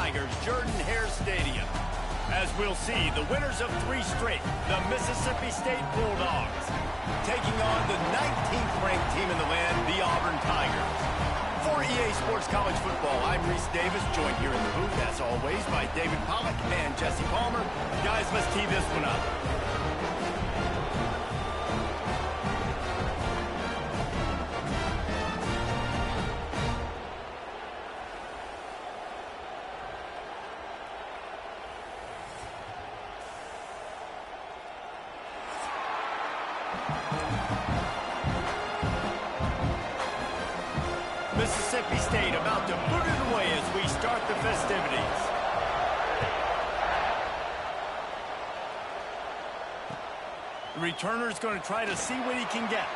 Tigers, Jordan-Hare Stadium. As we'll see, the winners of 3 straight, the Mississippi State Bulldogs, taking on the 19th ranked team in the land, the Auburn Tigers. For EA Sports College Football, I'm Reese Davis, joined here in the booth, as always, by David Pollack and Jesse Palmer. Guys, let's tee this one up. Mississippi State about to boot it away as we start the festivities. The returner's going to try to see what he can get.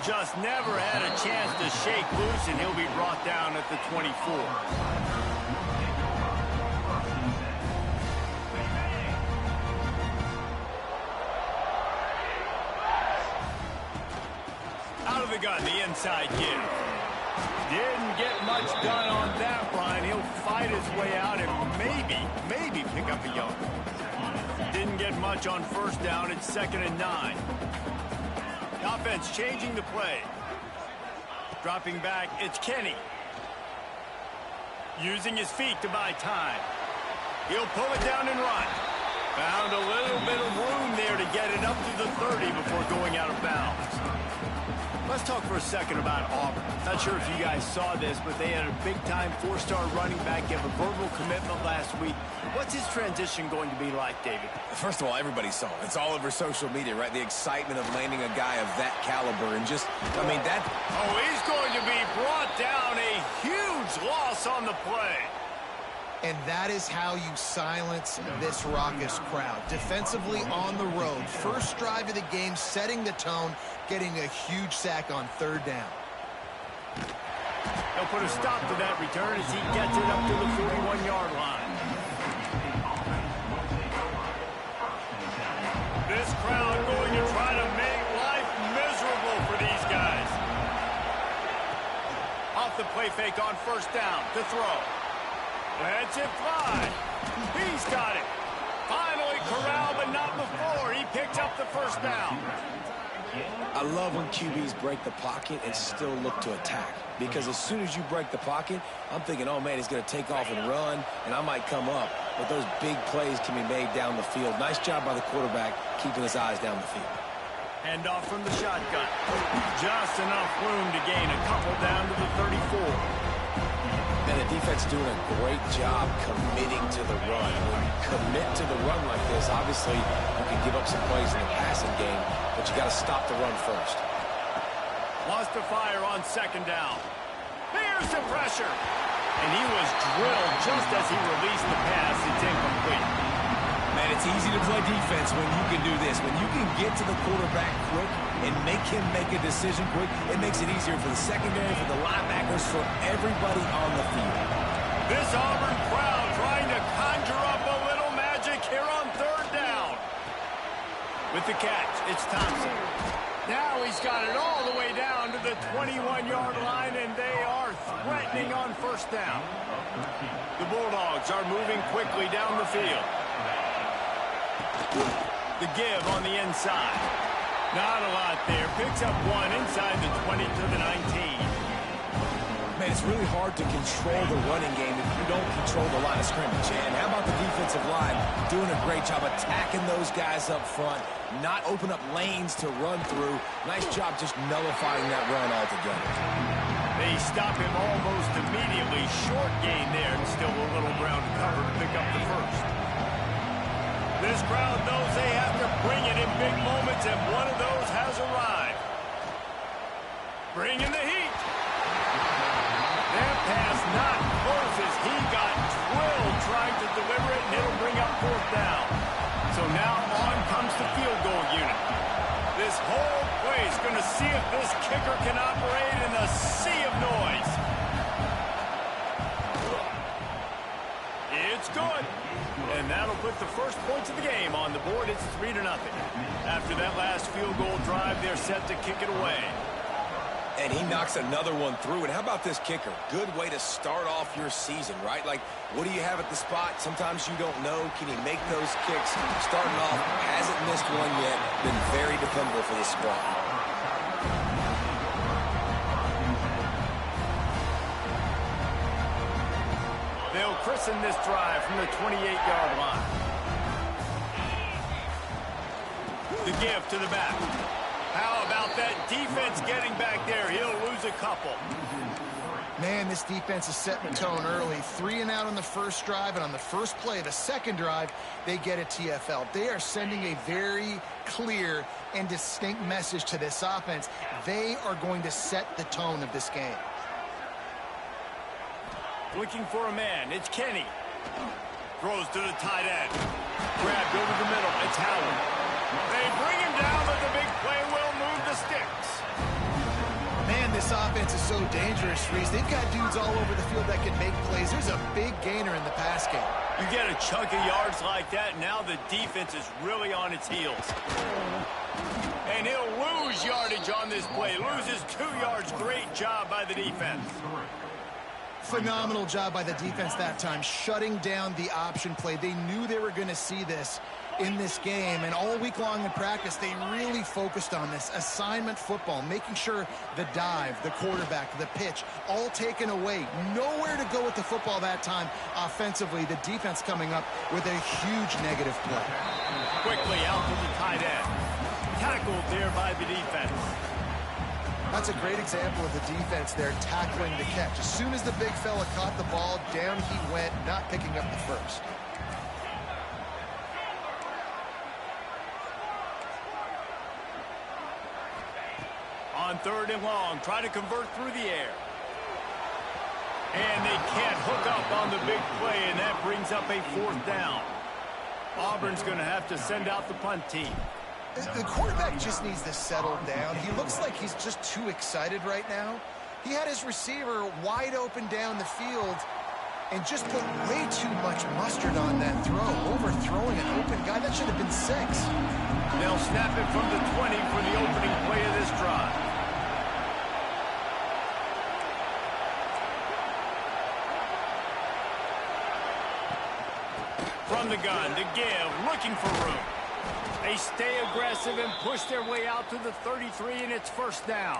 Just never had a chance to shake loose, and he'll be brought down at the 24. Out of the gun, the inside give. Didn't get much done on that line. He'll fight his way out and maybe pick up a yard. Didn't get much on first down. It's 2nd and 9. The offense changing the play. Dropping back, it's Kenny. Using his feet to buy time. He'll pull it down and run. Found a little bit of room there to get it up to the 30 before going out of bounds. Let's talk for a second about Auburn. Not sure if you guys saw this, but they had a big-time 4-star running back give a verbal commitment last week. What's his transition going to be like, David? First of all, everybody saw it. It's all over social media, right? The excitement of landing a guy of that caliber and just, I mean, that... Oh, he's going to be brought down. A huge loss on the play. And that is how you silence this raucous crowd. Defensively on the road. First drive of the game, setting the tone, getting a huge sack on 3rd down. He'll put a stop to that return as he gets it up to the 41-yard line. This crowd going to try to make life miserable for these guys. Off the play fake on 1st down to throw. Lets it fly. He's got it. Finally corralled, but not before. He picks up the 1st down. I love when QBs break the pocket and still look to attack. Because as soon as you break the pocket, I'm thinking, oh, man, he's going to take off and run, and I might come up. But those big plays can be made down the field. Nice job by the quarterback keeping his eyes down the field. Hand off from the shotgun. Just enough room to gain a couple down to the 34. And the defense doing a great job committing to the run. When you commit to the run like this, obviously you can give up some plays in the passing game, but you got to stop the run first. Lost the fire on 2nd down. There's the pressure. And he was drilled just as he released the pass. It's incomplete. Man, it's easy to play defense when you can do this. When you can get to the quarterback quick and make him make a decision quick, it makes it easier for the secondary, for the linebackers, for everybody on the field. This Auburn crowd trying to conjure up a little magic here on 3rd down. With the catch, it's Thompson. Now he's got it all the way down to the 21-yard line, and they are threatening on 1st down. The Bulldogs are moving quickly down the field. The give on the inside. Not a lot there. Picks up 1 inside the 20 to the 19. Man, it's really hard to control the running game if you don't control the line of scrimmage. And how about the defensive line doing a great job attacking those guys up front, not open up lanes to run through. Nice job just nullifying that run altogether. They stop him almost immediately. Short gain there, and still a little ground to cover to pick up the 1st. This crowd knows they have to bring it in big moments, and one of those has arrived. Bringing the heat. That pass not close as he got drilled trying to deliver it, and it'll bring up 4th down. So now on comes the field goal unit. This whole place going to see if this kicker can operate in a sea of noise. It's good. And that'll put the first points of the game on the board. It's 3-0. After that last field goal drive, they're set to kick it away. And he knocks another one through. And how about this kicker? Good way to start off your season, right? Like, what do you have at the spot? Sometimes you don't know. Can he make those kicks? Starting off, hasn't missed one yet. Been very dependable for this squad. They'll christen this drive from the 28-yard line. The give to the back. How about that defense getting back there? He'll lose a couple. Man, this defense is setting the tone early. 3 and out on the first drive, and on the first play of the second drive, they get a TFL. They are sending a very clear and distinct message to this offense. They are going to set the tone of this game. Looking for a man. It's Kenny. Throws to the tight end. Grabbed over the middle. It's Howard. They bring him down, but the big play will move the sticks. Man, this offense is so dangerous, Reese. They've got dudes all over the field that can make plays. There's a big gainer in the pass game. You get a chunk of yards like that, now the defense is really on its heels. And he'll lose yardage on this play. Loses 2 yards. Great job by the defense. Phenomenal job by the defense that time, shutting down the option play. They knew they were going to see this in this game, and all week long in practice, they really focused on this assignment football, making sure the dive, the quarterback, the pitch, all taken away. Nowhere to go with the football that time offensively. The defense coming up with a huge negative play. Quickly out to the tight end. Tackled there by the defense. That's a great example of the defense there tackling the catch. As soon as the big fella caught the ball, down he went, not picking up the first. On 3rd and long, try to convert through the air. And they can't hook up on the big play, and that brings up a 4th down. Auburn's going to have to send out the punt team. The quarterback just needs to settle down. He looks like he's just too excited right now. He had his receiver wide open down the field and just put way too much mustard on that throw, overthrowing an open guy. That should have been 6. They'll snap it from the 20 for the opening play of this drive. From the gun to give, looking for room. They stay aggressive and push their way out to the 33, and it's 1st down.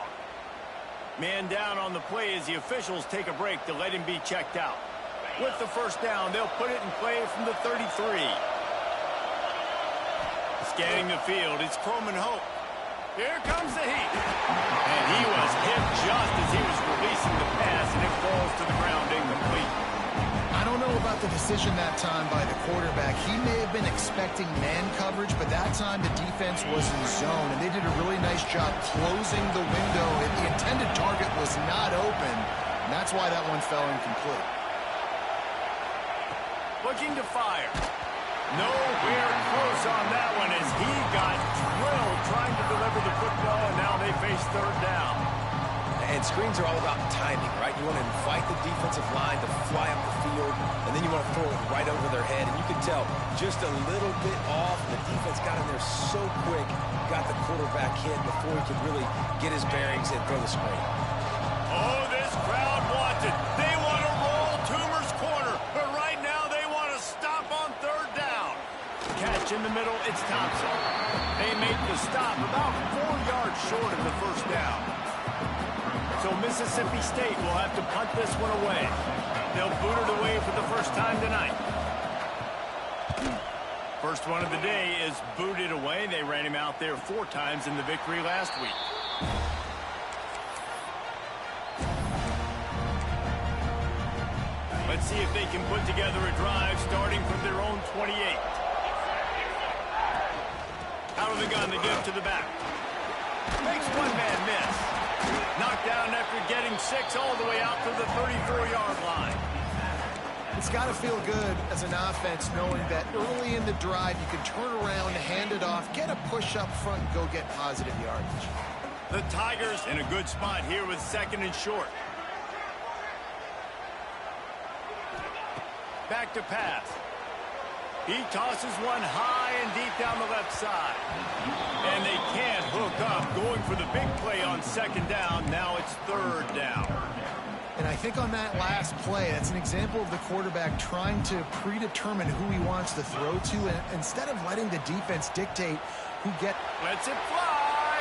Man down on the play as the officials take a break to let him be checked out. With the 1st down, they'll put it in play from the 33. Scanning the field, it's Coleman Hope. Here comes the heat. And he was hit just as he was releasing the pass, and it falls to the ground incomplete. I don't know about the decision that time by the quarterback. He may have been expecting man coverage, but that time the defense was in zone, and they did a really nice job closing the window. The intended target was not open, and that's why that one fell incomplete. Looking to fire. Nowhere close on that one as he got drilled trying to deliver the football, and now they face 3rd down. And screens are all about timing, right? You want to invite the defensive line to fly up the field, and then you want to throw it right over their head. And you can tell just a little bit off. The defense got in there so quick, got the quarterback hit before he could really get his bearings and throw the screen. Oh, this crowd wants it. They want to roll Toomer's corner, but right now they want to stop on 3rd down. Catch in the middle, it's Thompson. They make the stop about 4 yards short of the 1st down. So Mississippi State will have to punt this one away. They'll boot it away for the 1st time tonight. First one of the day is booted away. They ran him out there 4 times in the victory last week. Let's see if they can put together a drive starting from their own 28. Out of the gun, they give to the back. Makes one man miss. Knocked down after getting 6 all the way out to the 34-yard line. It's got to feel good as an offense knowing that early in the drive you can turn around, hand it off, get a push up front, and go get positive yardage. The Tigers in a good spot here with 2nd and short. Back to pass. He tosses one high and deep down the left side. And they can't hook up, going for the big play on second down. Now it's third down. And I think on that last play, that's an example of the quarterback trying to predetermine who he wants to throw to, and instead of letting the defense dictate who Lets it fly.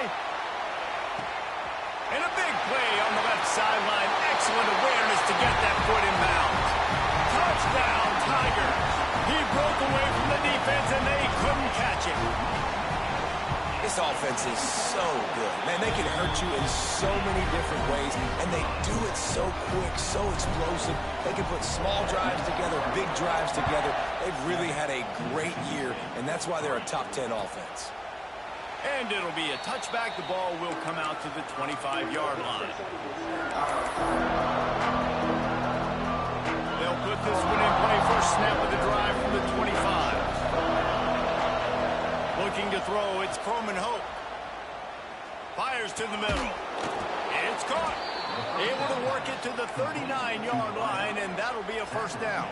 And a big play on the left sideline. Excellent awareness to get that foot in bounds. Touchdown, Tigers. He broke away from the defense, and they couldn't catch him. This offense is so good. Man, they can hurt you in so many different ways, and they do it so quick, so explosive. They can put small drives together, big drives together. They've really had a great year, and that's why they're a top 10 offense. And it'll be a touchback. The ball will come out to the 25-yard line. They'll put this one in play. First snap of the drive from the 25. Looking to throw, it's Coleman Hope. Fires to the middle. It's caught. Able to work it to the 39-yard line, and that'll be a first down.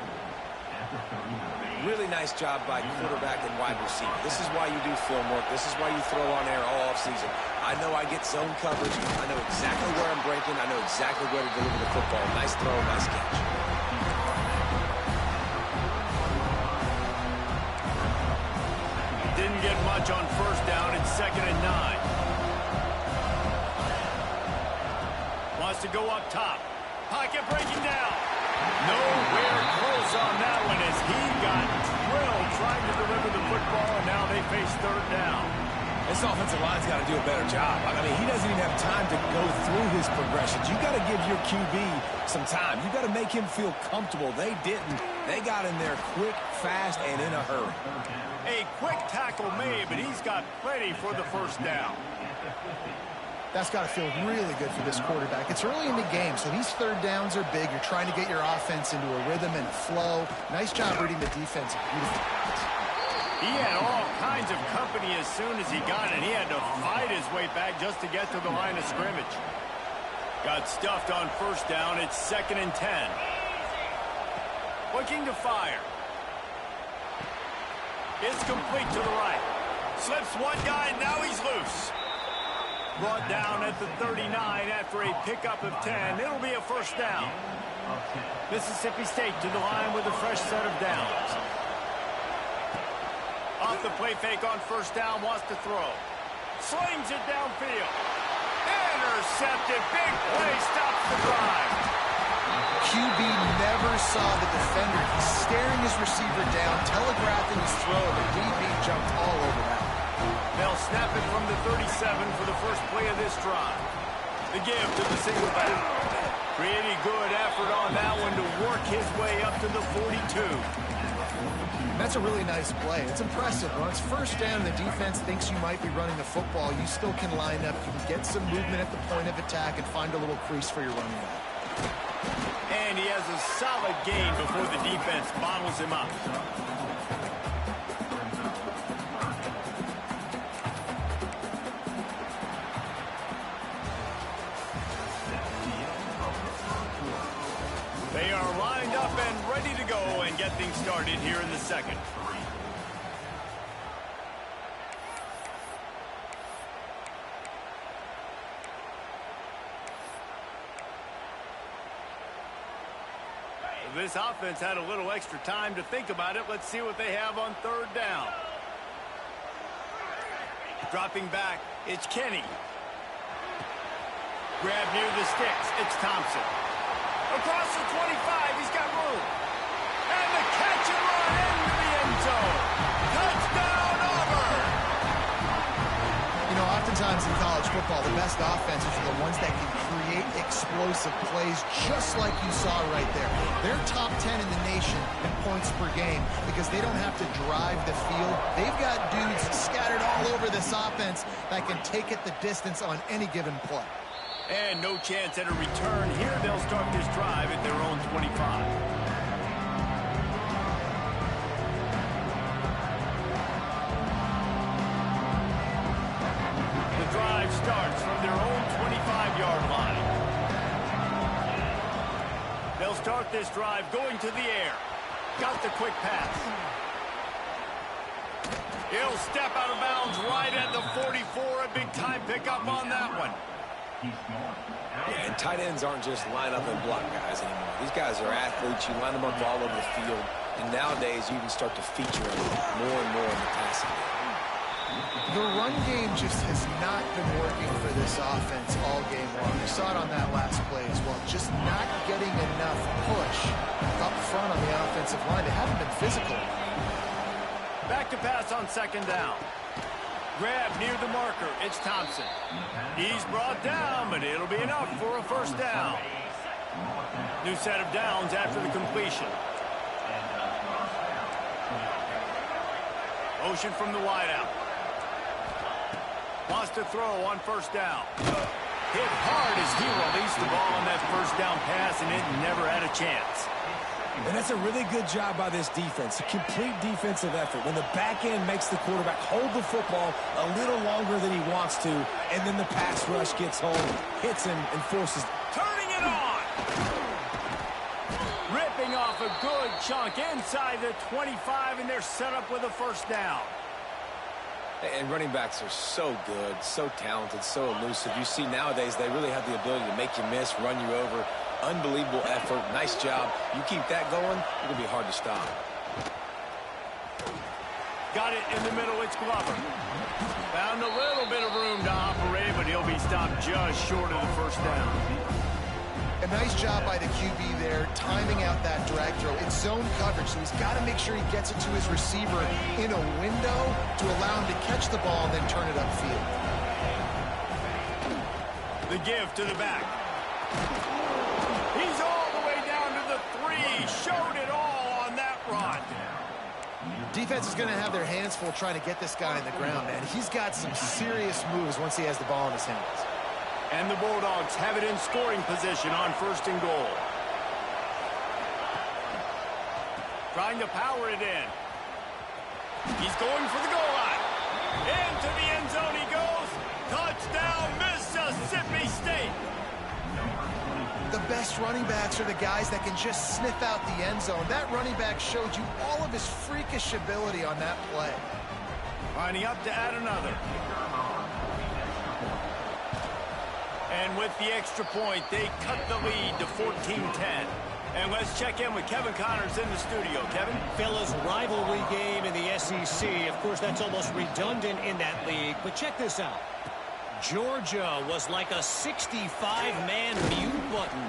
Really nice job by quarterback and wide receiver. This is why you do film work. This is why you throw on air all offseason. I know I get zone coverage. I know exactly where I'm breaking. I know exactly where to deliver the football. Nice throw, nice catch. Didn't get much on first down. It's 2nd and 9. Wants to go up top. Pocket breaking down. Nowhere close on that one as he got drilled trying to deliver the football, and now they face third down. This offensive line's got to do a better job. I mean, he doesn't even have time to go through his progressions. You got to give your QB some time. You got to make him feel comfortable. They didn't. They got in there quick, fast, and in a hurry. A quick tackle made, but he's got plenty for the first down. That's got to feel really good for this quarterback. It's early in the game, so these third downs are big. You're trying to get your offense into a rhythm and a flow. Nice job reading the defense. Beautiful pass. He had all kinds of company as soon as he got it. He had to fight his way back just to get to the line of scrimmage. Got stuffed on first down. It's 2nd and 10. Looking to fire. It's complete to the right. Slips one guy, now he's loose. Brought down at the 39 after a pickup of 10. It'll be a first down. Mississippi State to the line with a fresh set of downs. Off the play fake on first down, wants to throw. Slings it downfield. Intercepted. Big play, stops the drive. QB never saw the defender. He's staring his receiver down, telegraphing his throw, and the DB jumped all over that. They'll snap it from the 37 for the first play of this drive. The give to the single back. Pretty good effort on that one to work his way up to the 42. That's a really nice play. It's impressive. When it's first down, the defense thinks you might be running the football. You still can line up. You can get some movement at the point of attack and find a little crease for your running back. And he has a solid gain before the defense bottles him up. They are lined up and ready to go and get things started here in the second. This offense had a little extra time to think about it. Let's see what they have on third down. Dropping back, it's Kenny. Grab near the sticks, it's Thompson. Across the 25, he's got room. And the catch and run into the end zone. Touchdown, Auburn! You know, oftentimes in college football, the best offenses are the ones that can create explosive plays just like you saw right there. They're top 10 in the nation in points per game because they don't have to drive the field. They've got dudes scattered all over this offense that can take it the distance on any given play. And no chance at a return here. They'll start this drive at their own 25. The drive starts from their own 25-yard line. They'll start this drive going to the air. Got the quick pass. He'll step out of bounds right at the 44. A big-time pickup on that one. Yeah, and tight ends aren't just line up and block guys anymore. These guys are athletes. You line them up all over the field. And nowadays, you can start to feature them more and more in the passing game. The run game just has not been working for this offense all game long. We saw it on that last play as well. Just not getting enough push up front on the offensive line. They haven't been physical. Back to pass on second down. Grab near the marker. It's Thompson. He's brought down, but it'll be enough for a first down. New set of downs after the completion. Motion from the wideout. Wants to throw on first down. Hit hard as he released the ball on that first down pass, and it never had a chance. And that's a really good job by this defense, a complete defensive effort. When the back end makes the quarterback hold the football a little longer than he wants to, and then the pass rush gets home, hits him, and forces. Turning it on! Ripping off a good chunk inside the 25, and they're set up with a first down. And running backs are so good, so talented, so elusive. You see nowadays they really have the ability to make you miss, run you over. Unbelievable effort. Nice job. You keep that going, it'll be hard to stop. Got it in the middle. It's Glover. Found a little bit of room to operate, but he'll be stopped just short of the first down. A nice job by the QB there, timing out that drag throw. It's zone coverage, so he's got to make sure he gets it to his receiver in a window to allow him to catch the ball and then turn it upfield. The give to the back. He's all the way down to the 3. Showed it all on that run. Defense is going to have their hands full trying to get this guy on the ground, man. He's got some serious moves once he has the ball in his hands. And the Bulldogs have it in scoring position on first and goal. Trying to power it in. He's going for the goal line. Into the end zone he goes. Touchdown, Mississippi State. The best running backs are the guys that can just sniff out the end zone. That running back showed you all of his freakish ability on that play. Lining up to add another. And with the extra point, they cut the lead to 14-10. And let's check in with Kevin Connors in the studio. Kevin? Fellas, rivalry game in the SEC. Of course, that's almost redundant in that league. But check this out. Georgia was like a 65-man mute button.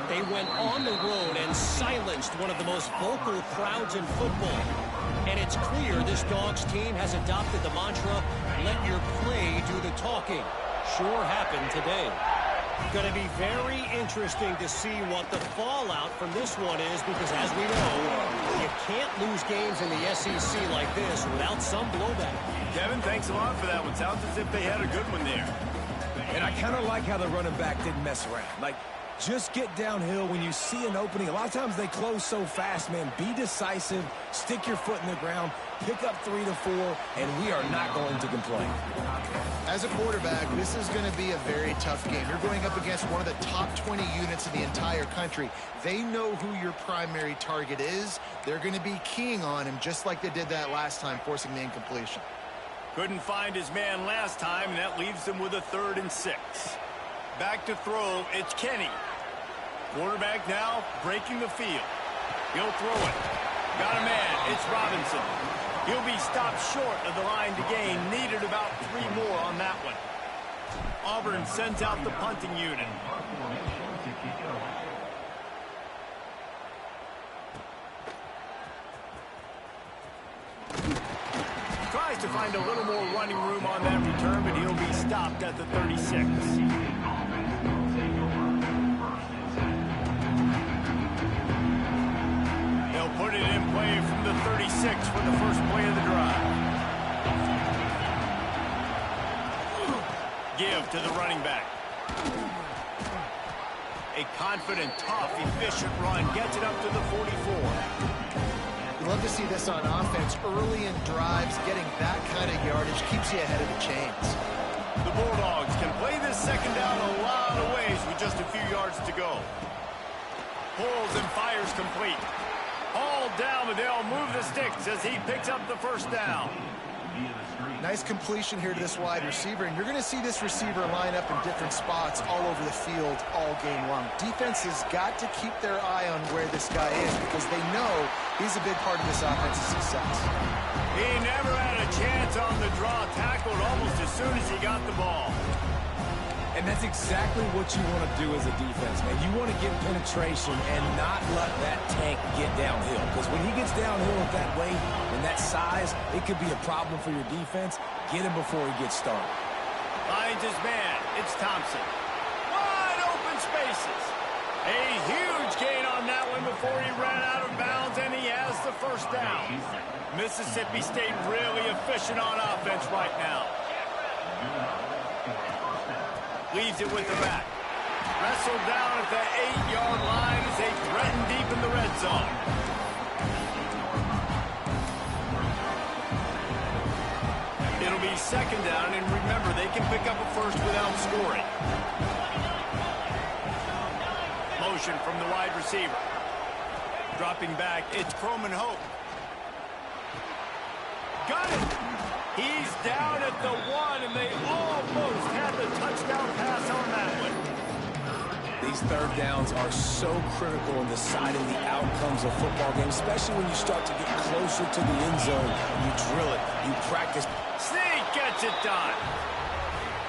They went on the road and silenced one of the most vocal crowds in football. And it's clear this Dogs team has adopted the mantra, let your play do the talking. Sure happened today. Going to be very interesting to see what the fallout from this one is, because as we know, you can't lose games in the SEC like this without some blowback. Kevin, thanks a lot for that one. Sounds as if they had a good one there. And I kind of like how the running back didn't mess around. Like, just get downhill when you see an opening. A lot of times they close so fast, man. Be decisive, stick your foot in the ground, pick up 3 to 4, and we are not going to complain. As a quarterback, this is going to be a very tough game. You're going up against one of the top 20 units in the entire country. They know who your primary target is. They're going to be keying on him just like they did that last time, forcing the incompletion. Couldn't find his man last time, and that leaves him with a 3rd and 6. Back to throw, it's Kenny. Quarterback now breaking the field. He'll throw it. Got a man, it's Robinson. He'll be stopped short of the line to gain. Needed about 3 more on that one. Auburn sends out the punting unit. Tries to find a little more running room on that return, but he'll be stopped at the 36. They'll put it in play from the 36 for the first play of the drive. Give to the running back. A confident, tough, efficient run gets it up to the 44. You love to see this on offense. Early in drives, getting that kind of yardage keeps you ahead of the chains. The Bulldogs can play this second down a lot of ways with just a few yards to go. Pulls and fires complete. All down, but they'll move the sticks as he picks up the first down. Nice completion here to this wide receiver, and you're going to see this receiver line up in different spots all over the field all game long. Defense has got to keep their eye on where this guy is because they know he's a big part of this offense's success. He never had a chance on the draw, tackled almost as soon as he got the ball. And that's exactly what you want to do as a defense, man. You want to get penetration and not let that tank get downhill. Because when he gets downhill with that weight and that size, it could be a problem for your defense. Get him before he gets started. Finds his man. It's Thompson. Wide open spaces. A huge gain on that one before he ran out of bounds, and he has the first down. Mississippi State really efficient on offense right now. Leaves it with the back. Wrestled down at the 8-yard line as they threaten deep in the red zone. It'll be second down, and remember, they can pick up a first without scoring. Motion from the wide receiver. Dropping back, it's Croman Hope. Got it! He's down at the 1, and they almost had the touchdown pass on that one. These third downs are so critical in deciding the outcomes of football games, especially when you start to get closer to the end zone. You drill it. You practice. Sneak gets it done.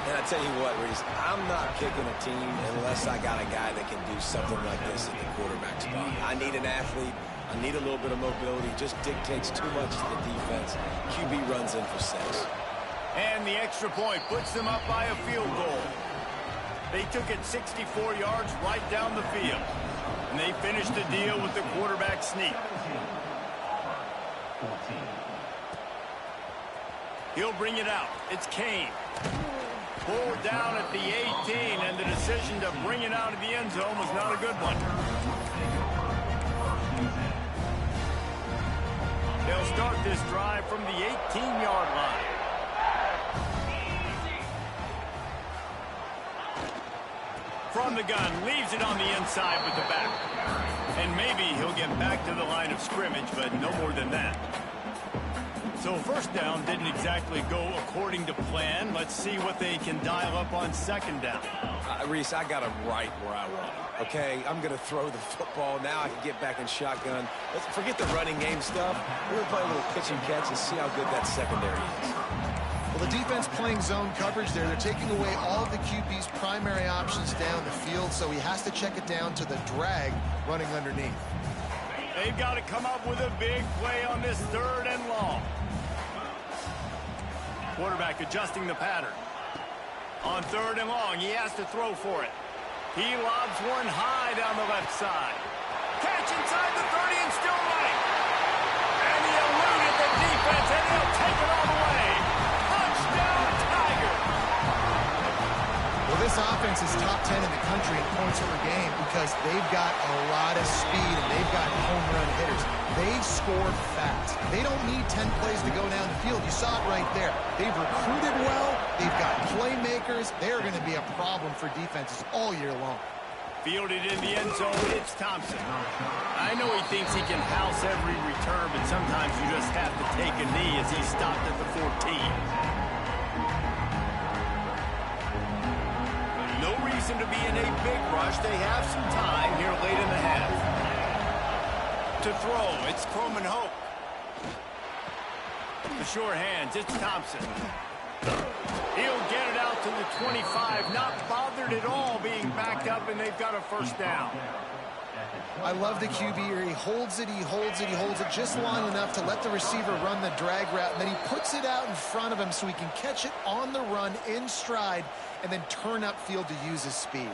And I tell you what, Reese, I'm not picking a team unless I got a guy that can do something like this at the quarterback spot. I need an athlete. I need a little bit of mobility. Just dictates too much to the defense. QB runs in for 6. And the extra point puts them up by a field goal. They took it 64 yards right down the field. And they finished the deal with the quarterback sneak. He'll bring it out. It's Kane. Pulled down at the 18, and the decision to bring it out of the end zone was not a good one. They'll start this drive from the 18-yard line. From the gun, leaves it on the inside with the back. And maybe he'll get back to the line of scrimmage, but no more than that. So first down didn't exactly go according to plan. Let's see what they can dial up on second down. Reese, I got him right where I want him. Okay, I'm going to throw the football. Now I can get back in shotgun. Let's forget the running game stuff. We're going to play a little pitch and catch and see how good that secondary is. Well, the defense playing zone coverage there. They're taking away all of the QB's primary options down the field, so he has to check it down to the drag running underneath. They've got to come up with a big play on this third and long. Quarterback adjusting the pattern. On third and long, he has to throw for it. He lobs one high down the left side. Catch inside the 30 and still running. And he eluded the defense, and he'll take it all the way. Touchdown, Tiger. Well, this offense is top 10 in the country in points per game because they've got a lot of speed and they've got home run hitters. They score fast. They don't need 10 plays to go down the field. You saw it right there. They've recruited well. They've got playmakers. They're going to be a problem for defenses all year long. Fielded in the end zone, it's Thompson. I know he thinks he can house every return, but sometimes you just have to take a knee as he stopped at the 14. No reason to be in a big rush. They have some time here late in the half. To throw, it's Croman Hope. The sure hands, it's Thompson. He'll get it out to the 25, not bothered at all being backed up, and they've got a first down. I love the QB here. He holds it, he holds it, he holds it just long enough to let the receiver run the drag route, and then he puts it out in front of him so he can catch it on the run in stride and then turn upfield to use his speed.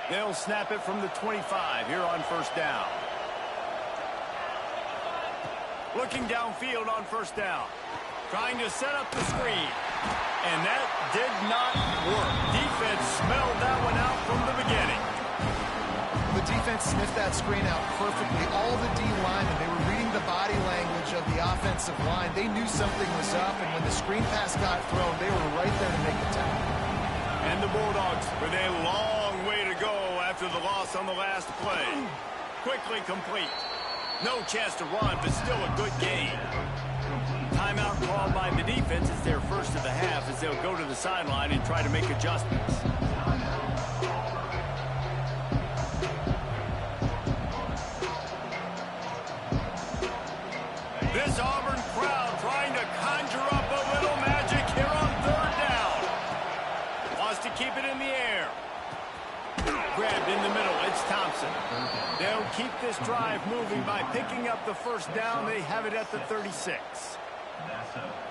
They'll snap it from the 25 here on first down. Looking downfield on first down. Trying to set up the screen. And that did not work. Defense smelled that one out from the beginning. The defense sniffed that screen out perfectly. All the D linemen, they were reading the body language of the offensive line. They knew something was up, and when the screen pass got thrown, they were right there to make the tackle. And the Bulldogs with a long way to go after after the loss on the last play. Quickly complete. No chance to run, but still a good gain. Timeout called by the defense. It's their first of the half as they'll go to the sideline and try to make adjustments. This Auburn crowd trying to conjure up a little magic here on third down. Wants to keep it in the air. Grabbed in the middle. It's Thompson. They'll keep this drive moving by picking up the first down. They have it at the 36.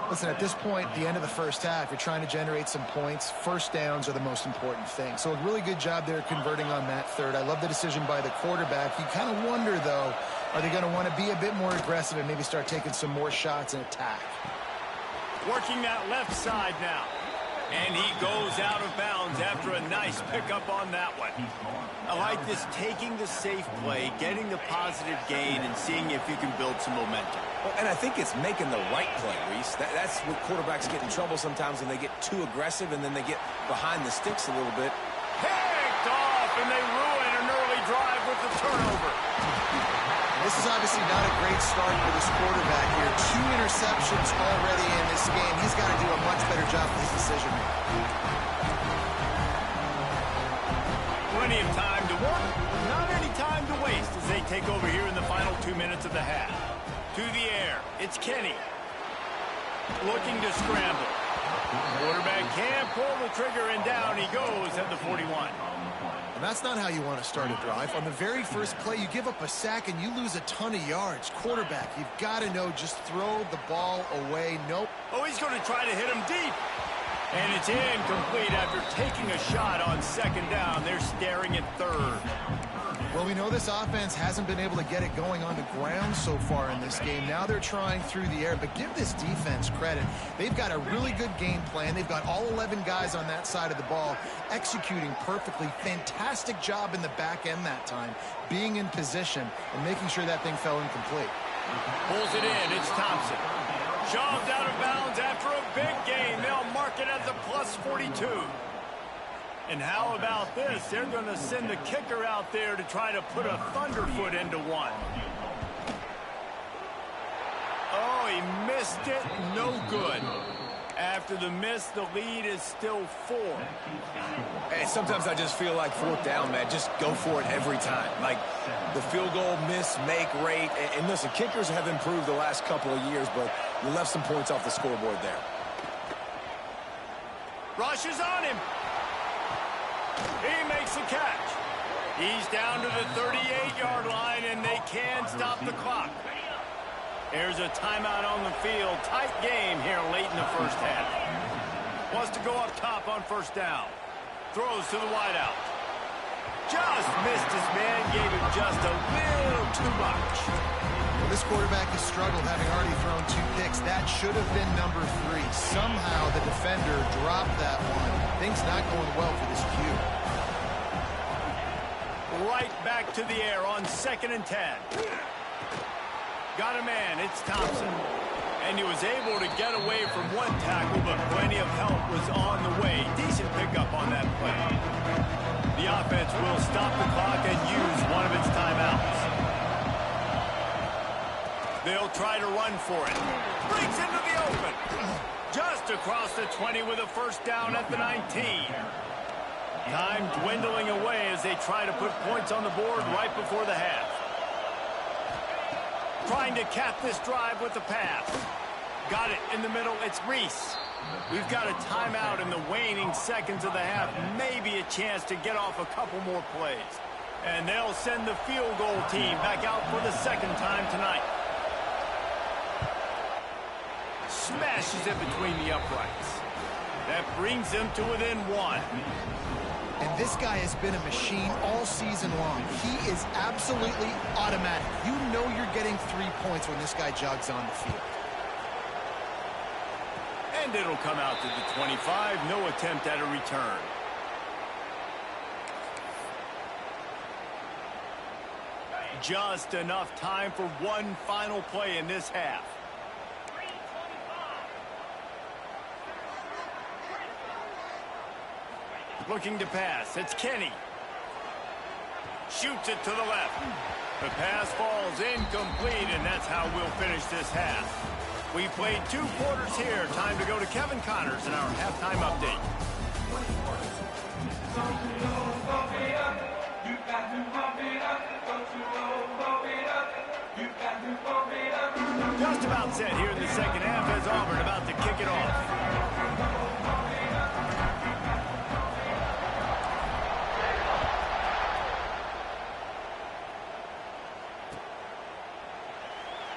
Listen, at this point, the end of the first half, you're trying to generate some points. First downs are the most important thing. So a really good job there converting on that third. I love the decision by the quarterback. You kind of wonder, though, are they going to want to be a bit more aggressive and maybe start taking some more shots and attack? Working that left side now. And he goes out of bounds after a nice pickup on that one. I like this, taking the safe play, getting the positive gain, and seeing if you can build some momentum. Well, and I think it's making the right play, Reese. That's what quarterbacks get in trouble sometimes when they get too aggressive and then they get behind the sticks a little bit. Picked off, and they ruin an early drive with the turnover. This is obviously not a great start for this quarterback here. 2 interceptions already in this game. He's got to do a much better job with his decision making. Plenty of time to work, not any time to waste as they take over here in the final 2 minutes of the half. To the air, it's Kenny. Looking to scramble. Quarterback can't pull the trigger, and down he goes at the 41. And that's not how you want to start a drive. On the very first play, you give up a sack and you lose a ton of yards. Quarterback, you've got to know, just throw the ball away. Nope. Oh, he's going to try to hit him deep. And it's incomplete after taking a shot on second down. They're staring at third. Well, we know this offense hasn't been able to get it going on the ground so far in this game. Now they're trying through the air, but give this defense credit. They've got a really good game plan. They've got all 11 guys on that side of the ball executing perfectly. Fantastic job in the back end that time, being in position and making sure that thing fell incomplete. Pulls it in. It's Thompson. Shoved out of bounds after a big gain. They'll mark it as a plus 42. And how about this? They're going to send the kicker out there to try to put a thunderfoot into one. Oh, he missed it. No good. After the miss, the lead is still 4. Hey, sometimes I just feel like fourth down, man. Just go for it every time. Like the field goal miss, make rate. And listen, kickers have improved the last couple of years, but you left some points off the scoreboard there. Rushes on him. He makes the catch. He's down to the 38-yard line, and they can stop the clock. There's a timeout on the field. Tight game here late in the first half. Wants to go up top on first down. Throws to the wideout. Just missed his man. Gave him just a little too much. Well, this quarterback has struggled, having already thrown 2 picks. That should have been number 3. Somehow the defender dropped that one. Things not going well for this Q. Right back to the air on 2nd and 10. Got a man. It's Thompson. And he was able to get away from one tackle, but plenty of help was on the way. Decent pickup on that play. The offense will stop the clock and use one of its timeouts. They'll try to run for it. Breaks into the open. Just across the 20 with a first down at the 19. Time dwindling away as they try to put points on the board right before the half. Trying to cap this drive with the pass. Got it in the middle. It's Reese. We've got a timeout in the waning seconds of the half. Maybe a chance to get off a couple more plays. And they'll send the field goal team back out for the 2nd time tonight. Smashes it between the uprights. That brings them to within 1. And this guy has been a machine all season long. He is absolutely automatic. You know you're getting 3 points when this guy jogs on the field. And it'll come out to the 25. No attempt at a return. Just enough time for one final play in this half. Looking to pass. It's Kenny. Shoots it to the left. The pass falls incomplete, and that's how we'll finish this half. We played 2 quarters here. Time to go to Kevin Connors in our halftime update. Just about set here in the second half as Auburn about to kick it off.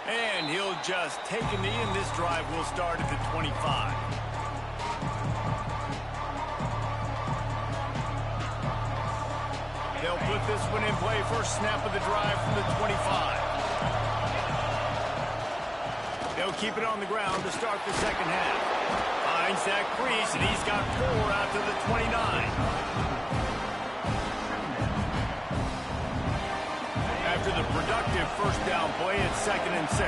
And he'll just take a knee, and this drive will start at the 25. They'll put this one in play. First snap of the drive from the 25. They'll keep it on the ground to start the second half. Finds that crease, and he's got 4 out to the 29. After the productive first down play, it's 2nd and 6.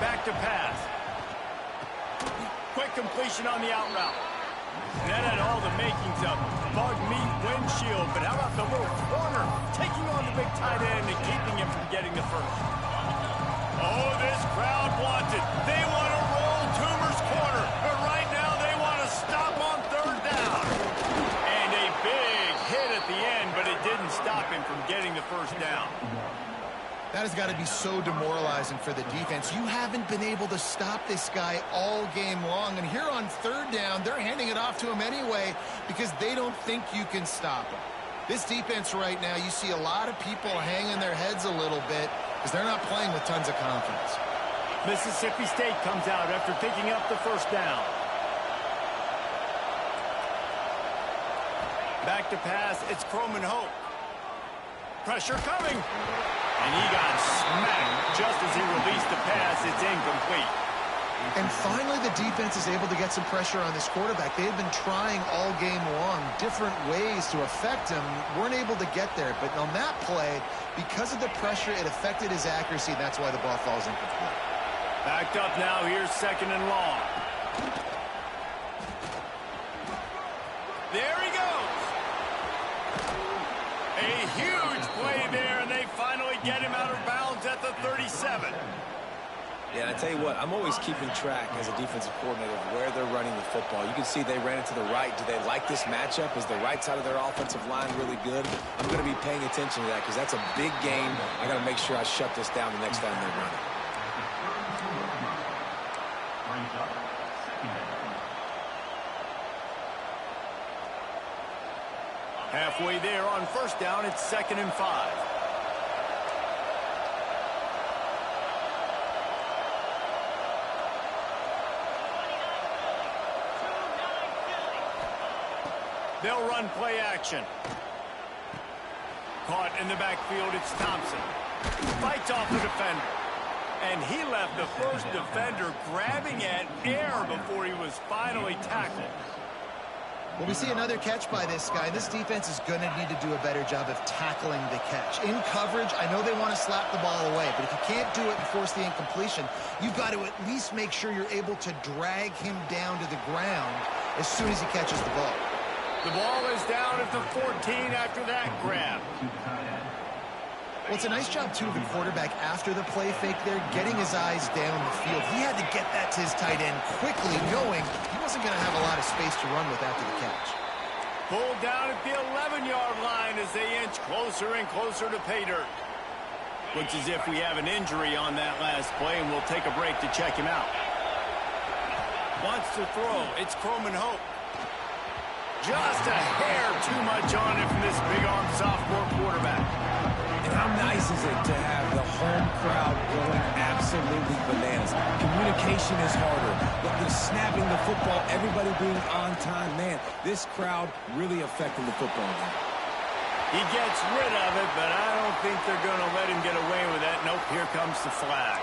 Back to pass. Quick completion on the out route. And that had all the makings of bug meat windshield, but how about the little corner taking on the big tight end and keeping him from getting the first? Oh, this crowd wants it. They want to roll Toomer's corner, but right now they want to stop on 3rd down. And a big hit at the end, but it didn't stop him from getting the first down. That has got to be so demoralizing for the defense. You haven't been able to stop this guy all game long. And here on 3rd down, they're handing it off to him anyway because they don't think you can stop him. This defense right now, you see a lot of people hanging their heads a little bit because they're not playing with tons of confidence. Mississippi State comes out after picking up the first down. Back to pass, it's Croman Hope. Pressure coming. And he got smacked just as he released the pass. It's incomplete. And finally, the defense is able to get some pressure on this quarterback. They had been trying all game long different ways to affect him. Weren't able to get there. But on that play, because of the pressure, it affected his accuracy. And that's why the ball falls incomplete. Backed up now. Here's 2nd and long. There he goes. A huge play there, and they finally get him out of bounds at the 37. Yeah, and I tell you what, I'm always keeping track as a defensive coordinator of where they're running the football. You can see they ran it to the right. Do they like this matchup? Is the right side of their offensive line really good? I'm going to be paying attention to that because that's a big game. I got to make sure I shut this down the next time they run it. Halfway there on 1st down, it's 2nd and 5. They'll run play action. Caught in the backfield, it's Thompson. Fights off the defender. And he left the first defender grabbing at air before he was finally tackled. Well, we see another catch by this guy. This defense is going to need to do a better job of tackling the catch. In coverage, I know they want to slap the ball away, but if you can't do it and force the incompletion, you've got to at least make sure you're able to drag him down to the ground as soon as he catches the ball. The ball is down at the 14 after that grab. Well, it's a nice job, too, of the quarterback after the play fake there, getting his eyes down the field. He had to get that to his tight end quickly, knowing he wasn't going to have a lot of space to run with after the catch. Pulled down at the 11-yard line as they inch closer and closer to pay dirt. Looks as if we have an injury on that last play, and we'll take a break to check him out. Wants to throw. It's Croman Hope. Just a hair too much on it from this big-arm sophomore quarterback. And how nice is it to have the home crowd going absolutely bananas? Communication is harder, but the snapping the football, everybody being on time, man, this crowd really affecting the football game. He gets rid of it, but I don't think they're going to let him get away with that. Nope, here comes the flag.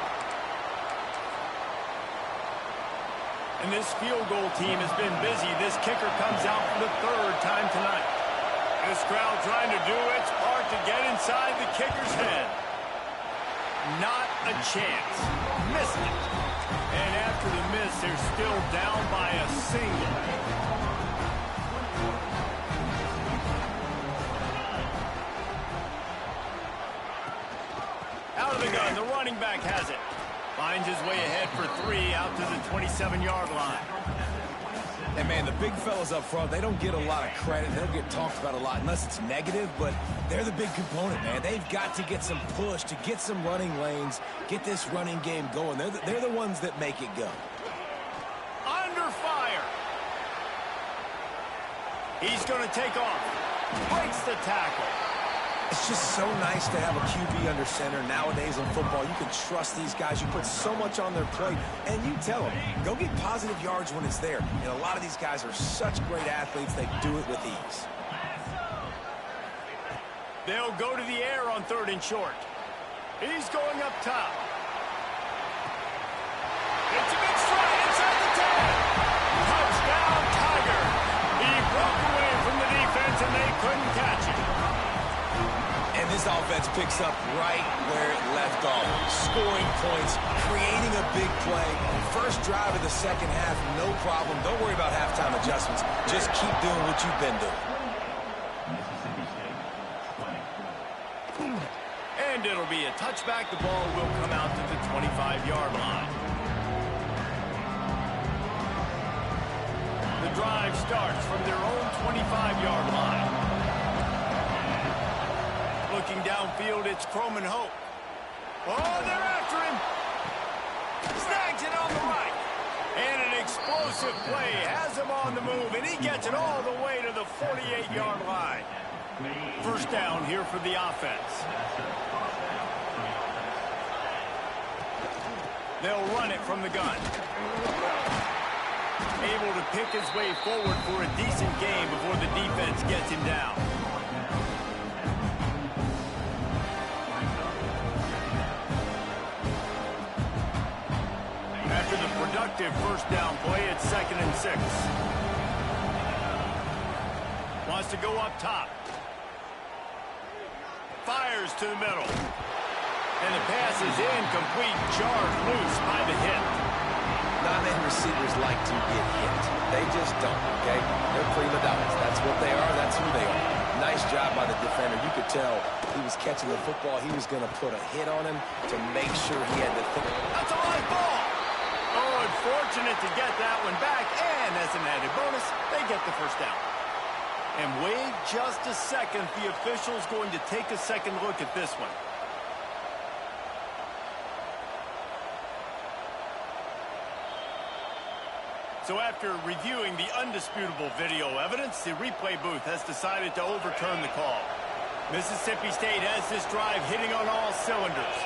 And this field goal team has been busy. This kicker comes out for the 3rd time tonight. This crowd trying to do its part to get inside the kicker's head. Not a chance. Missed it. And after the miss, they're still down by a single. Finds his way ahead for 3 out to the 27-yard line. And, man, the big fellas up front, they don't get a lot of credit. They don't get talked about a lot unless it's negative, but they're the big component, man. They've got to get some push, to get some running lanes, get this running game going. They're the ones that make it go. Under fire. He's going to take off. Breaks the tackle. It's just so nice to have a QB under center. Nowadays in football, you can trust these guys. You put so much on their plate, and you tell them, go get positive yards when it's there. And a lot of these guys are such great athletes, they do it with ease. They'll go to the air on 3rd and short. He's going up top. It's a big strike inside the 10. Touchdown, Tiger. He broke away from the defense, and they couldn't catch him. And this offense picks up right where it left off. Scoring points, creating a big play. First drive of the second half, no problem. Don't worry about halftime adjustments. Just keep doing what you've been doing. And it'll be a touchback. The ball will come out to the 25-yard line. The drive starts from their own 25-yard line. Looking downfield, it's Croman Hope. Oh, they're after him. Snags it on the right. And an explosive play has him on the move, and he gets it all the way to the 48-yard line. First down here for the offense. They'll run it from the gun. Able to pick his way forward for a decent game before the defense gets him down. After the productive first down play, it's 2nd and 6. Wants to go up top. Fires to the middle. And the pass is incomplete, jarred loose by the hit. Not many receivers like to get hit. They just don't, okay? They're prima donnas. That's what they are. That's who they are. Nice job by the defender. You could tell he was catching the football. He was going to put a hit on him to make sure he had to think. That's a live ball. Oh, unfortunate to get that one back. And as an added bonus, they get the first down. And wait just a second. The official's going to take a second look at this one. So after reviewing the undisputable video evidence, the replay booth has decided to overturn the call. Mississippi State has this drive hitting on all cylinders.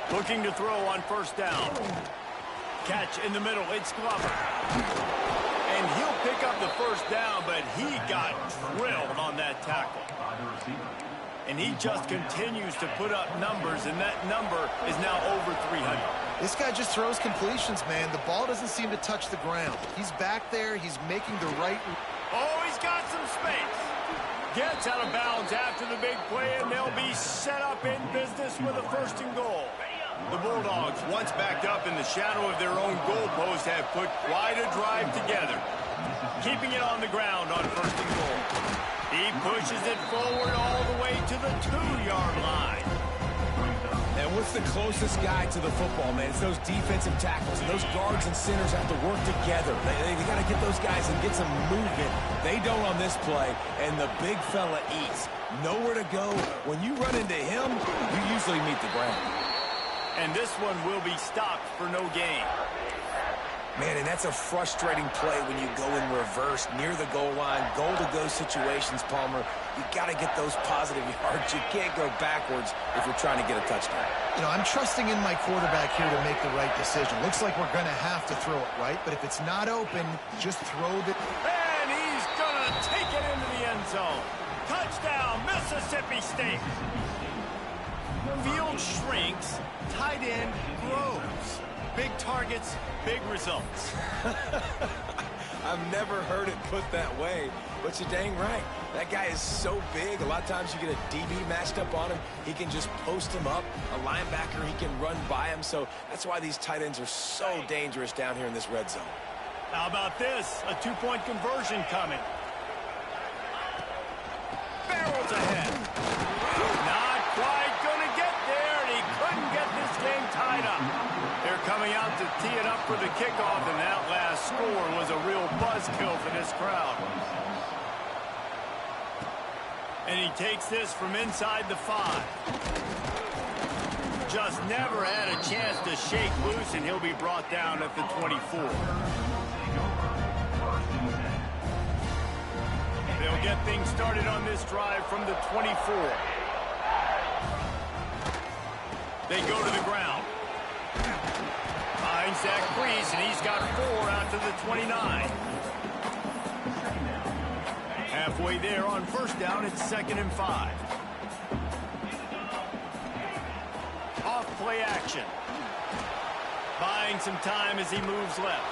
Looking to throw on first down. Catch in the middle, it's Glover. And he'll pick up the first down, but he got drilled on that tackle. And he just continues to put up numbers, and that number is now over 300. This guy just throws completions, man. The ball doesn't seem to touch the ground. He's back there. He's making the right... Oh, he's got some space. Gets out of bounds after the big play, and they'll be set up in business with a 1st and goal. The Bulldogs, once backed up in the shadow of their own goalpost, have put quite a drive together. Keeping it on the ground on 1st and goal. He pushes it forward all the way to the 2-yard line. And what's the closest guy to the football, man? It's those defensive tackles. And those guards and centers have to work together. They got to get those guys and get some movement. They don't on this play, and the big fella eats. Nowhere to go. When you run into him, you usually meet the ground. And this one will be stopped for no gain. Man, and that's a frustrating play when you go in reverse near the goal line, goal-to-go situations, Palmer. You got to get those positive yards. You can't go backwards if you're trying to get a touchdown. You know, I'm trusting in my quarterback here to make the right decision. Looks like we're going to have to throw it, right? But if it's not open, just throw the... And he's going to take it into the end zone. Touchdown, Mississippi State. Field shrinks, tight end grows. Big targets, big results. I've never heard it put that way, but you're dang right. That guy is so big. A lot of times you get a DB matched up on him. He can just post him up. A linebacker, he can run by him. So that's why these tight ends are so dangerous down here in this red zone. How about this? A 2-point conversion coming. Barrels ahead. Not quite tied up. They're coming out to tee it up for the kickoff, and that last score was a real buzzkill for this crowd. And he takes this from inside the 5. Just never had a chance to shake loose, and he'll be brought down at the 24. They'll get things started on this drive from the 24. They go to the ground. Finds Zach Priest, and he's got 4 out to the 29. Halfway there on first down, it's 2nd and 5. Off play action. Buying some time as he moves left.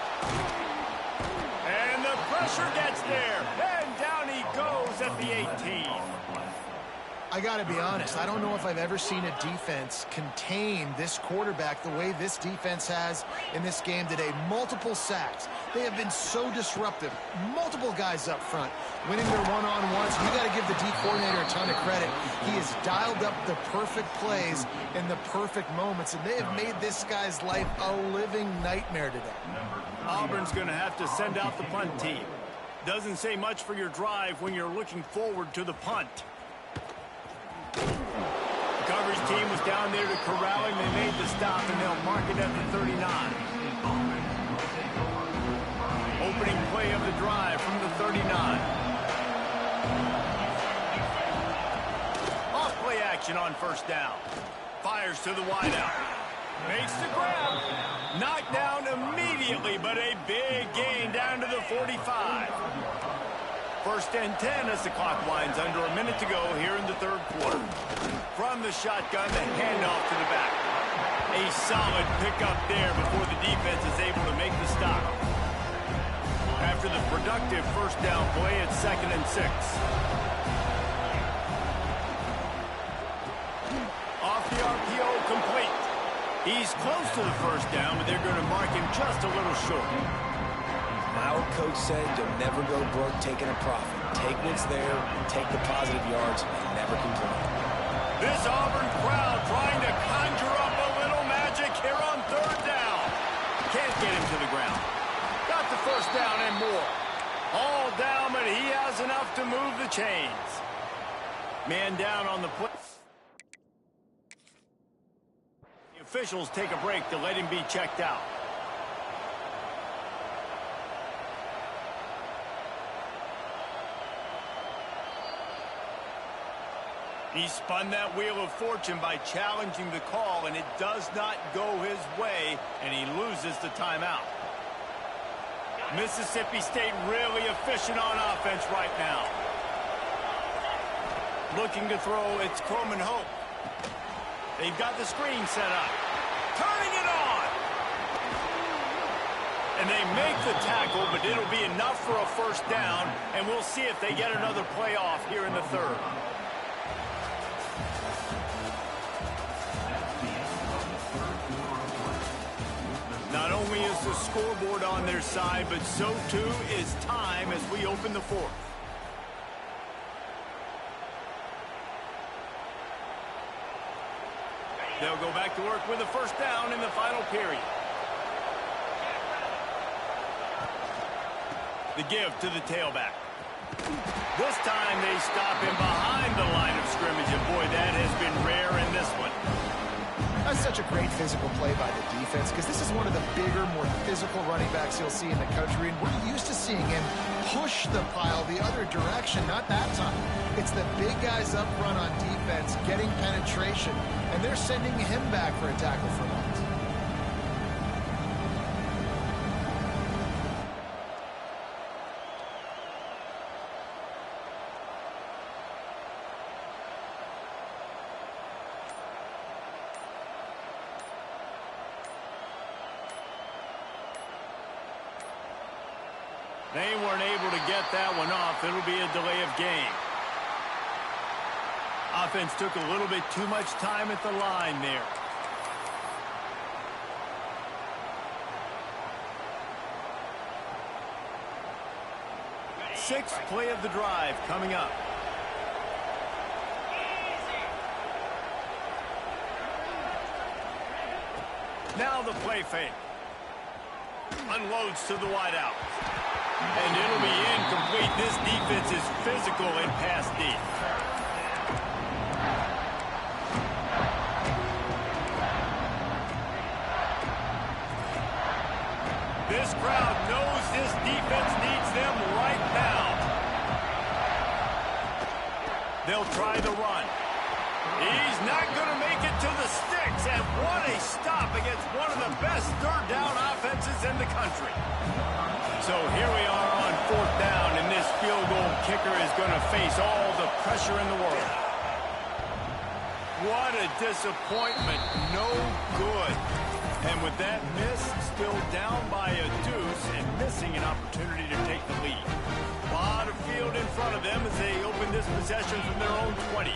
And the pressure gets there. And down he goes at the 18. I got to be honest, I don't know if I've ever seen a defense contain this quarterback the way this defense has in this game today. Multiple sacks. They have been so disruptive. Multiple guys up front, winning their one-on-ones. You got to give the D coordinator a ton of credit. He has dialed up the perfect plays in the perfect moments, and they have made this guy's life a living nightmare today. Auburn's going to have to send out the punt team. Doesn't say much for your drive when you're looking forward to the punt. The coverage team was down there to corral him. They made the stop, and they'll mark it at the 39. Opening play of the drive from the 39. Off play action on first down. Fires to the wideout. Makes the grab. Knocked down immediately, but a big gain down to the 45. 1st and 10 as the clock winds under a minute to go here in the 3rd quarter. From the shotgun, the handoff to the back. A solid pickup there before the defense is able to make the stop. After the productive first down play, it's 2nd and 6. Off the RPO, complete. He's close to the first down, but they're going to mark him just a little short. Our coach said you'll never go broke taking a profit. Take what's there, take the positive yards, and never complain. This Auburn crowd trying to conjure up a little magic here on 3rd down. Can't get him to the ground. Got the first down and more. All down, but he has enough to move the chains. Man down on the play. The officials take a break to let him be checked out. He spun that wheel of fortune by challenging the call, and it does not go his way, and he loses the timeout. Mississippi State really efficient on offense right now. Looking to throw, it's Coleman Hope. They've got the screen set up. Turning it on! And they make the tackle, but it'll be enough for a first down, and we'll see if they get another play off here in the 3rd. Not only is the scoreboard on their side, but so too is time as we open the 4th. They'll go back to work with a first down in the final period. The give to the tailback. This time they stop him behind the line of scrimmage, and boy, that has been rare in this one. That's such a great physical play by the defense, because this is one of the bigger, more physical running backs you'll see in the country, and we're used to seeing him push the pile the other direction. Not that time. It's the big guys up front on defense getting penetration, and they're sending him back for a tackle for loss. They weren't able to get that one off. It'll be a delay of game. Offense took a little bit too much time at the line there. Sixth play of the drive coming up. Now the play fake. Unloads to the wideout. And it'll be incomplete. This defense is physical and pass deep. This crowd knows this defense needs them right now. They'll try the run. He's not going to make it to the sticks, and what a stop against one of the best third down offenses in the country. So here we are on fourth down, and this field goal kicker is going to face all the pressure in the world. What a disappointment. No good. And with that miss, still down by a deuce and missing an opportunity to take the lead. A lot of field in front of them as they open this possession from their own 20.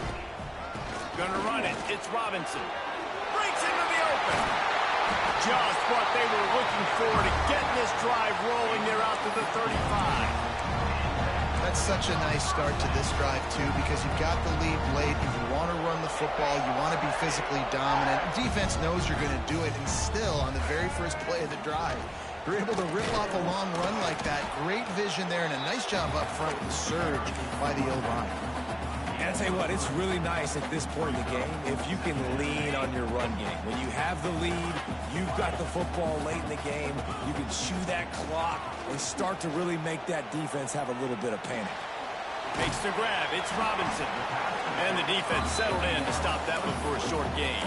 Gonna run it. It's Robinson. Breaks into the open. Just what they were looking for to get this drive rolling. They're out to the 35. That's such a nice start to this drive, too, because you've got the lead late. You want to run the football. You want to be physically dominant. Defense knows you're going to do it, and still, on the very first play of the drive, you're able to rip off a long run like that. Great vision there, and a nice job up front with the surge by the O-line. And I tell you what, it's really nice at this point in the game if you can lean on your run game. When you have the lead, you've got the football late in the game, you can chew that clock and start to really make that defense have a little bit of panic. Makes the grab. It's Robinson. And the defense settled in to stop that one for a short gain.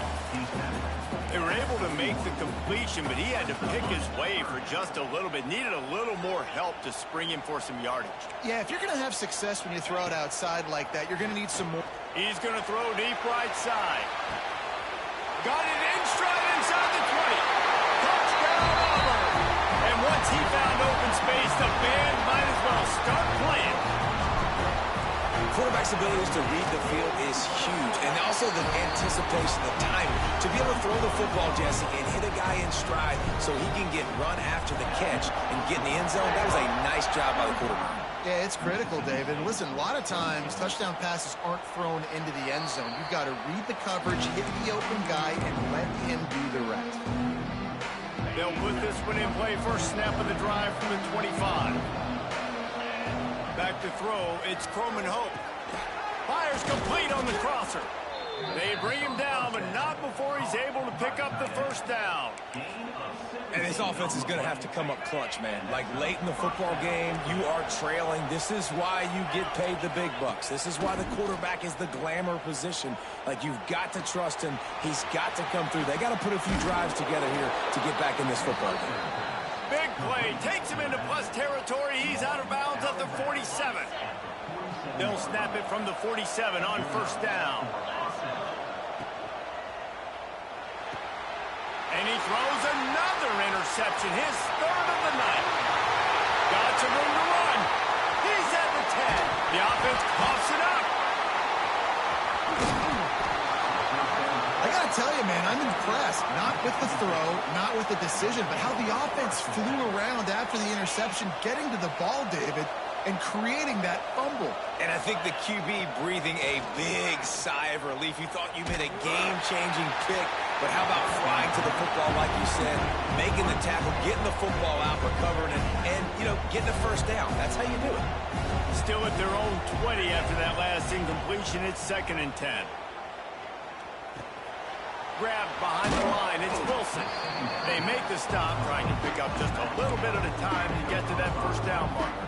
They were able to make the completion, but he had to pick his way for just a little bit. Needed a little more help to spring him for some yardage. Yeah, if you're going to have success when you throw it outside like that, you're going to need some more. He's going to throw deep right side. Got it in stride inside the 20. Touchdown Auburn. And once he found open space, the band might as well start playing. Quarterback's abilities to read the field is huge, and also the anticipation, the timing. To be able to throw the football, Jesse, and hit a guy in stride so he can get run after the catch and get in the end zone, that was a nice job by the quarterback. Yeah, it's critical, David. Listen, a lot of times touchdown passes aren't thrown into the end zone. You've got to read the coverage, hit the open guy, and let him do the rest. They'll put this one in play. First snap of the drive from the 25. Back to throw, it's Croman Hope. Fires complete on the crosser. They bring him down, but not before he's able to pick up the first down. And this offense is going to have to come up clutch, man. Like late in the football game, you are trailing. This is why you get paid the big bucks. This is why the quarterback is the glamour position. Like, you've got to trust him. He's got to come through. They got to put a few drives together here to get back in this football game. Big play, takes him into plus territory. He's out of bounds at the 47. They'll snap it from the 47 on first down. And he throws another interception, his third of the night. Got some room to run. He's at the 10. The offense coughs it up. I got to tell you, man, I'm impressed. Not with the throw, not with the decision, but how the offense flew around after the interception, getting to the ball, David, and creating that fumble. And I think the QB breathing a big sigh of relief. You thought you made a game-changing pick, but how about flying to the football, like you said, making the tackle, getting the football out, recovering it, and you know, getting the first down. That's how you do it. Still at their own 20 after that last incompletion. It's 2nd and 10. Grabbed behind the line. It's Wilson. They make the stop, trying to pick up just a little bit at a time to get to that first down marker.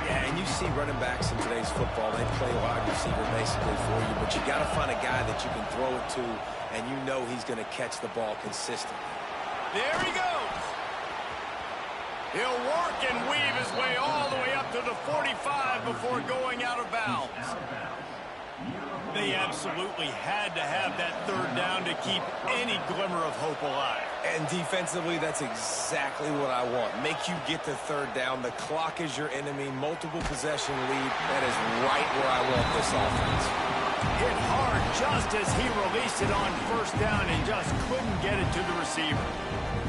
Yeah, and you see running backs in today's football, they play wide receiver basically for you, but you got to find a guy that you can throw it to, and you know he's going to catch the ball consistently. There he goes. He'll work and weave his way all the way up to the 45 before going out of bounds. They absolutely had to have that third down to keep any glimmer of hope alive. And defensively, that's exactly what I want. Make you get the third down. The clock is your enemy. Multiple possession lead. That is right where I want this offense. Hit hard just as he released it on first down and just couldn't get it to the receiver.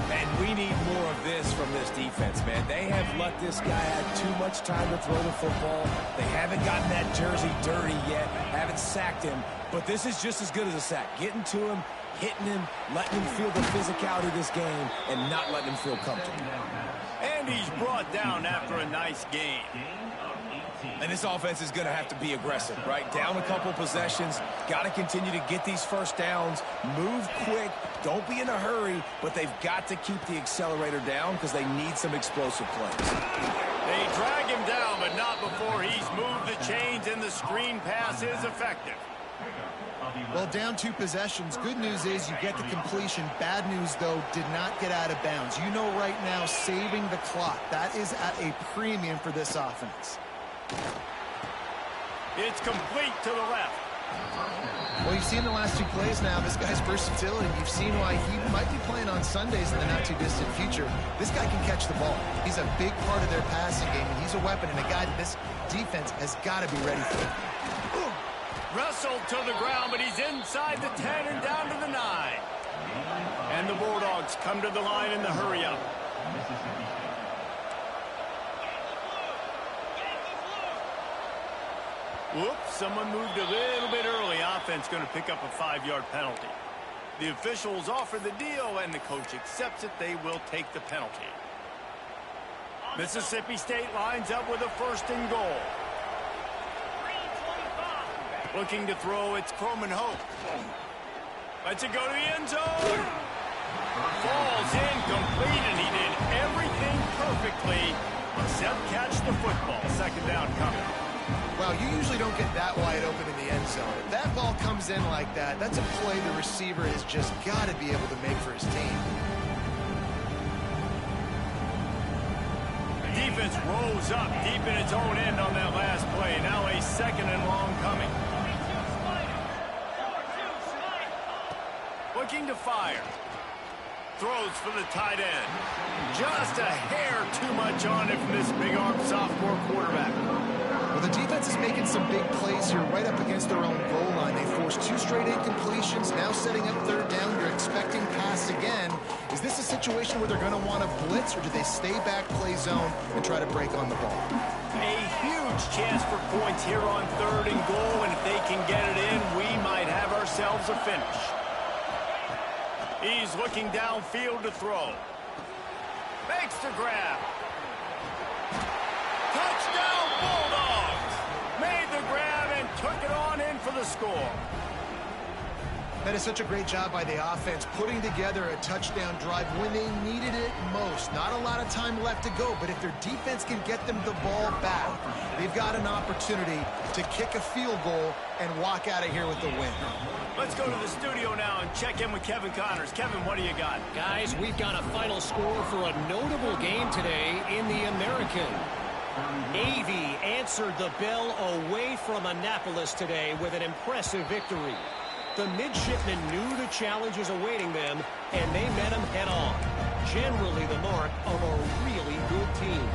And we need more of this from this defense, man. They have let this guy have too much time to throw the football. They haven't gotten that jersey dirty yet, haven't sacked him. But this is just as good as a sack. Getting to him, hitting him, letting him feel the physicality of this game, and not letting him feel comfortable. And he's brought down after a nice game. And this offense is going to have to be aggressive, right? Down a couple possessions, got to continue to get these first downs, move quick, don't be in a hurry, but they've got to keep the accelerator down because they need some explosive plays. They drag him down, but not before he's moved the chains, and the screen pass is effective. Well, down 2 possessions. Good news is you get the completion. Bad news, though, did not get out of bounds. You know right now, saving the clock. That is at a premium for this offense. It's complete to the left. Well, you've seen the last 2 plays now, this guy's versatility. You've seen why he might be playing on Sundays in the not-too-distant future. This guy can catch the ball. He's a big part of their passing game, and he's a weapon and a guy that this defense has got to be ready for. Wrestled to the ground, but he's inside the 10 and down to the 9. And the Bulldogs come to the line in the hurry-up. Whoops, someone moved a little bit early. Offense going to pick up a 5-yard penalty. The officials offer the deal, and the coach accepts it. They will take the penalty. Mississippi State lines up with a 1st and goal. Looking to throw, it's Croman Hope. Lets it go to the end zone. Falls incomplete, and he did everything perfectly except catch the football. 2nd down coming. Well, you usually don't get that wide open in the end zone. If that ball comes in like that, that's a play the receiver has just got to be able to make for his team. The defense rolls up deep in its own end on that last play. Now a 2nd and long coming. Looking to fire. Throws for the tight end. Just a hair too much on it from this big-arm sophomore quarterback. Well, the defense is making some big plays here right up against their own goal line. They forced 2 straight incompletions, now setting up 3rd down. You're expecting pass again. Is this a situation where they're going to want to blitz, or do they stay back, play zone, and try to break on the ball? A huge chance for points here on 3rd and goal, and if they can get it in, we might have ourselves a finish. He's looking downfield to throw. Makes the grab. Touchdown Bulldogs! Made the grab and took it on in for the score. That is such a great job by the offense, putting together a touchdown drive when they needed it most. Not a lot of time left to go, but if their defense can get them the ball back, they've got an opportunity to kick a field goal and walk out of here with the win. Let's go to the studio now and check in with Kevin Connors. Kevin, what do you got? Guys, we've got a final score for a notable game today in the American. Navy answered the bell away from Annapolis today with an impressive victory. The midshipmen knew the challenges awaiting them, and they met them head-on. Generally the mark of a really good team.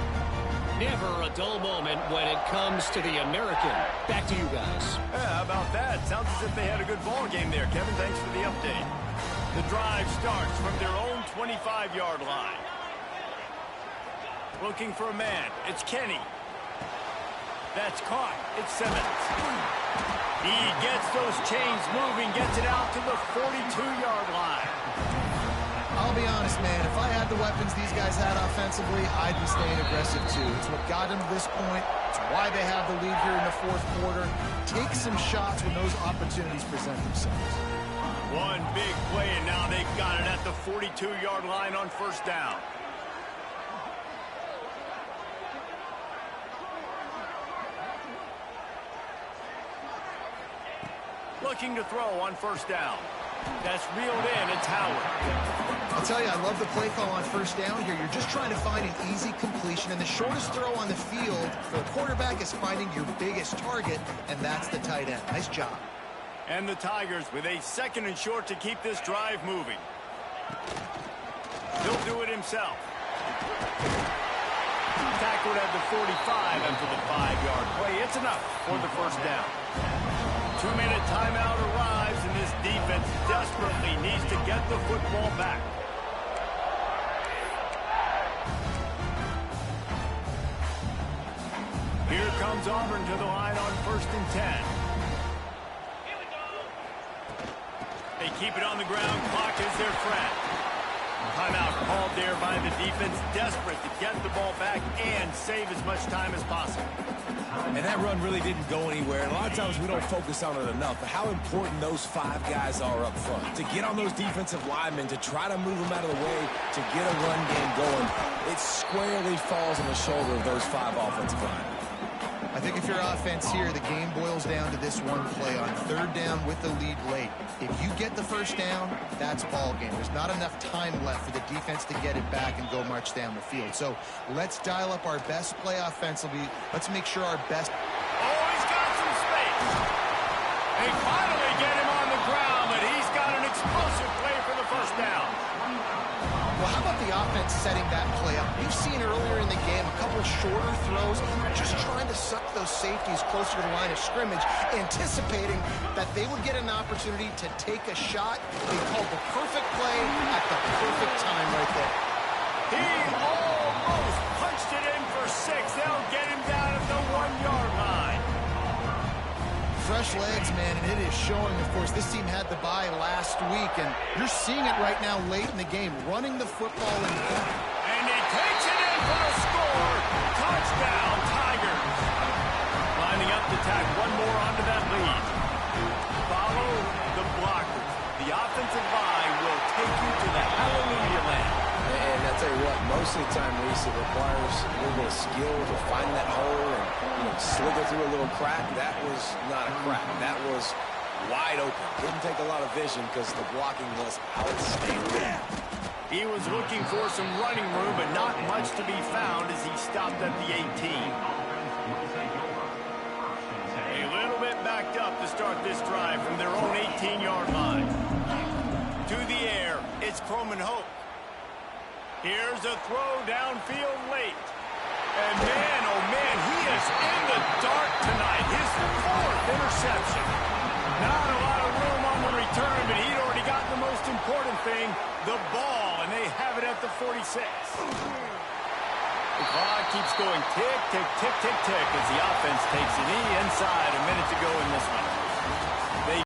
Never a dull moment when it comes to the American. Back to you guys. Yeah, how about that? Sounds as if they had a good ball game there. Kevin, thanks for the update. The drive starts from their own 25-yard line. Looking for a man. It's Kenny. That's caught. It's Simmons. He gets those chains moving, gets it out to the 42-yard line. I'll be honest, man, if I had the weapons these guys had offensively, I'd be staying aggressive too. It's what got them to this point. It's why they have the lead here in the 4th quarter. Take some shots when those opportunities present themselves. One big play, and now they've got it at the 42-yard line on 1st down. Looking to throw on 1st down. That's reeled in. It's Howard. I'll tell you, I love the play call on 1st down here. You're just trying to find an easy completion, and the shortest throw on the field for the quarterback is finding your biggest target, and that's the tight end. Nice job. And the Tigers with a 2nd and short to keep this drive moving. He'll do it himself. Tackled at the 45 after the 5-yard play. It's enough for the 1st down. 2-minute timeout arrives, and this defense desperately needs to get the football back. Here comes Auburn to the line on 1st and 10. They keep it on the ground. Clock is their friend. Timeout called there by the defense, desperate to get the ball back and save as much time as possible. And that run really didn't go anywhere. And a lot of times we don't focus on it enough, but how important those 5 guys are up front. To get on those defensive linemen, to try to move them out of the way, to get a run game going, it squarely falls on the shoulder of those 5 offensive linemen. I think if you're offense here, the game boils down to this one play on 3rd down with the lead late. If you get the first down, that's ball game. There's not enough time left for the defense to get it back and go march down the field. So let's dial up our best play offensively. Let's make sure our best... Oh, he's got some space. They finally get him on the ground, but he's got an explosive play for the first down. Well, how about the offense setting that play up? We've seen earlier in the game a couple shorter throws, just trying to suck those safeties closer to the line of scrimmage, anticipating that they would get an opportunity to take a shot. They called the perfect play at the perfect time right there. He almost punched it in for 6. They'll get him down at the 1-yard line. Fresh legs, man, and it is showing. Of course, this team had the bye last week, and you're seeing it right now late in the game, running the football. And he takes it in for the score. Touchdown, Tigers. Lining up to tack one more onto that lead. Follow the blockers. The offensive line will take you to the hallelujah land. And I tell you what, most of the time, Reese, it requires a little bit of skill to find that hole and slither through a little crack. That was not a crack. That was wide open. Didn't take a lot of vision because the blocking was outstanding. He was looking for some running room, but not much to be found as he stopped at the 18. A little bit backed up to start this drive from their own 18-yard line. To the air, it's Croman Hope. Here's a throw downfield late. And man, oh man, he is in the dark tonight. His 4th interception. Not a lot of room on the return, but he'd already got the most important thing, the ball, and they have it at the 46. The clock keeps going tick, tick, tick, tick, tick as the offense takes a knee inside. A minute to go in this one.